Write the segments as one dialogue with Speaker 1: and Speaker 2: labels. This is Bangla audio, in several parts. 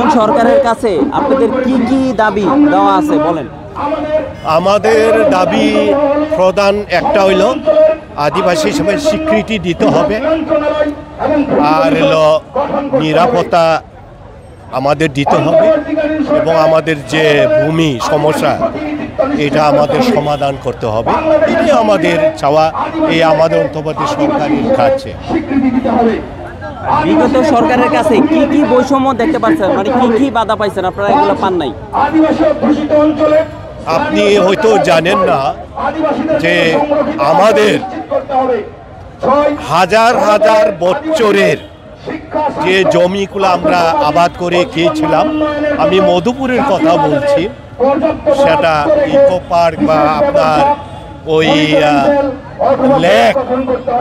Speaker 1: নতুন সরকারের কাছে আপনাদের কি কি দাবি দেওয়া আছে বলেন?
Speaker 2: আমাদের দাবি প্রধান একটা হইল আদিবাসী হিসেবে স্বীকৃতি দিতে হবে, আর হলো নিরাপত্তা আমাদের দিতে হবে, এবং আমাদের যে ভূমি সমস্যা এটা আমাদের সমাধান করতে হবে। এটাই আমাদের চাওয়া এই আমাদের অন্তর্বর্তী সরকারের কাছে।
Speaker 1: বিগত সরকারের কাছে কি কি বৈষম্য দেখতে পাচ্ছেন, মানে কি কি বাধা পাইছেন আপনারা, এগুলো পান নাই?
Speaker 2: আপনি হয়তো জানেন না যে আমাদের হাজার হাজার বছরের যে জমিগুলো আমরা আবাদ করে খেয়েছিলাম, আমি মধুপুরের কথা বলছি, সেটা ইকো পার্ক বা আপনার ওই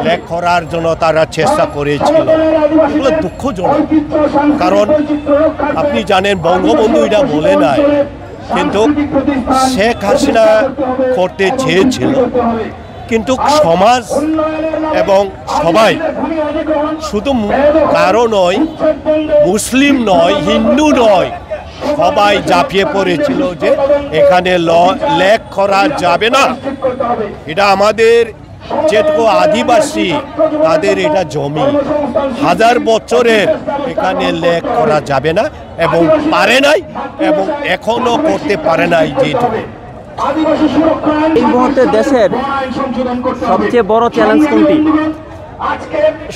Speaker 2: লেক করার জন্য তারা চেষ্টা করেছিল। এগুলো দুঃখজনক, কারণ আপনি জানেন বঙ্গবন্ধু এটা বলে নাই, কিন্তু শেখ হাসিনা করতে চেয়েছিল, কিন্তু সমাজ এবং সবাই, শুধু কারো নয়, মুসলিম নয়, হিন্দু নয়, সবাই ঝাঁপিয়ে পড়েছিল যে এখানে লেক করা যাবে না। এটা আমাদের যেটুকু আদিবাসী তাদের এটা জমি, হাজার বছরের, এখানে লেক করা যাবে না, এবং পারে নাই, এবং এখনো করতে পারে নাই। যেটুকু
Speaker 1: এই মুহূর্তে দেশের সবচেয়ে বড় চ্যালেঞ্জ কোনটি?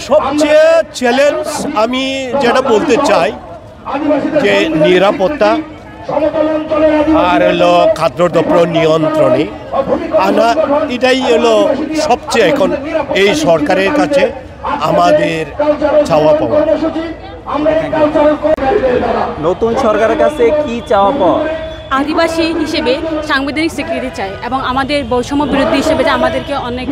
Speaker 2: সবচেয়ে চ্যালেঞ্জ আমি যেটা বলতে চাই যে নিরাপত্তা, আর হলো খাদ্যদ্রব্য নিয়ন্ত্রণে আনা, এটাই হলো সবচেয়ে এখন এই সরকারের কাছে আমাদের চাওয়া পাওয়া।
Speaker 1: নতুন সরকারের কাছে কি চাওয়া পাওয়া?
Speaker 3: আদিবাসী হিসেবে সাংবিধানিক স্বীকৃতি চাই, এবং আমাদের বৈষম্য বিরোধী হিসেবে যে আমাদেরকে অনেক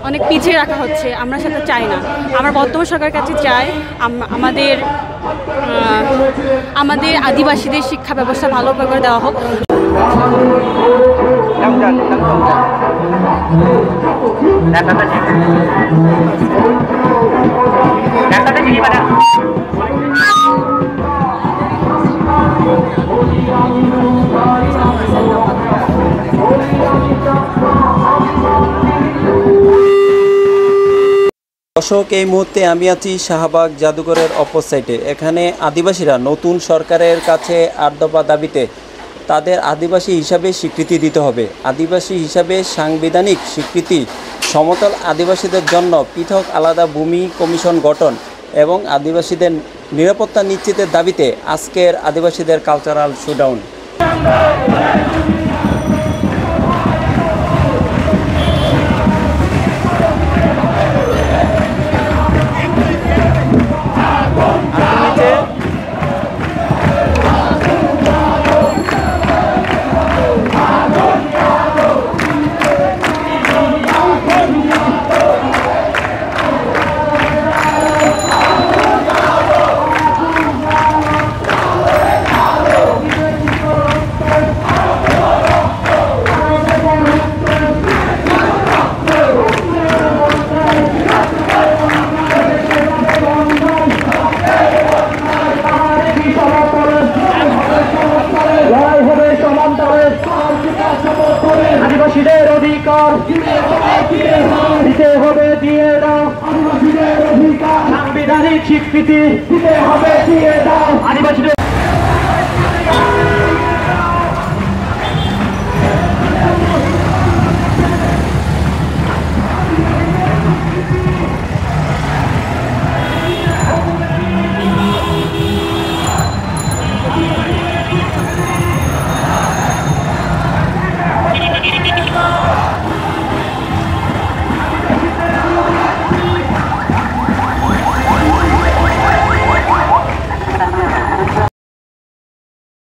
Speaker 3: অনেক পিছিয়ে রাখা হচ্ছে, আমরা সেটা চাই না। আমরা বর্তমান সরকারের কাছে চাই আমাদের আদিবাসীদের শিক্ষা ব্যবস্থা ভালো করে দেওয়া হোক।
Speaker 1: দর্শক, এই মুহূর্তে আমি আছি শাহবাগ জাদুঘরের অপোসাইটে। এখানে আদিবাসীরা নতুন সরকারের কাছে ৮ দফা দাবিতে তাদের আদিবাসী হিসাবে স্বীকৃতি দিতে হবে, আদিবাসী হিসাবে সাংবিধানিক স্বীকৃতি, সমতল আদিবাসীদের জন্য পৃথক আলাদা ভূমি কমিশন গঠন, এবং আদিবাসীদের নিরাপত্তা নিশ্চিতের দাবিতে আজকের আদিবাসীদের কালচারাল শোডাউন।
Speaker 4: আদিবাসীদের অধিকার দিতে হবে, দিয়ে দাও। আদিবাসীদের অধিকার সাংবিধানিক স্বীকৃতি দিতে হবে, দিয়ে দাও। আদিবাসীদের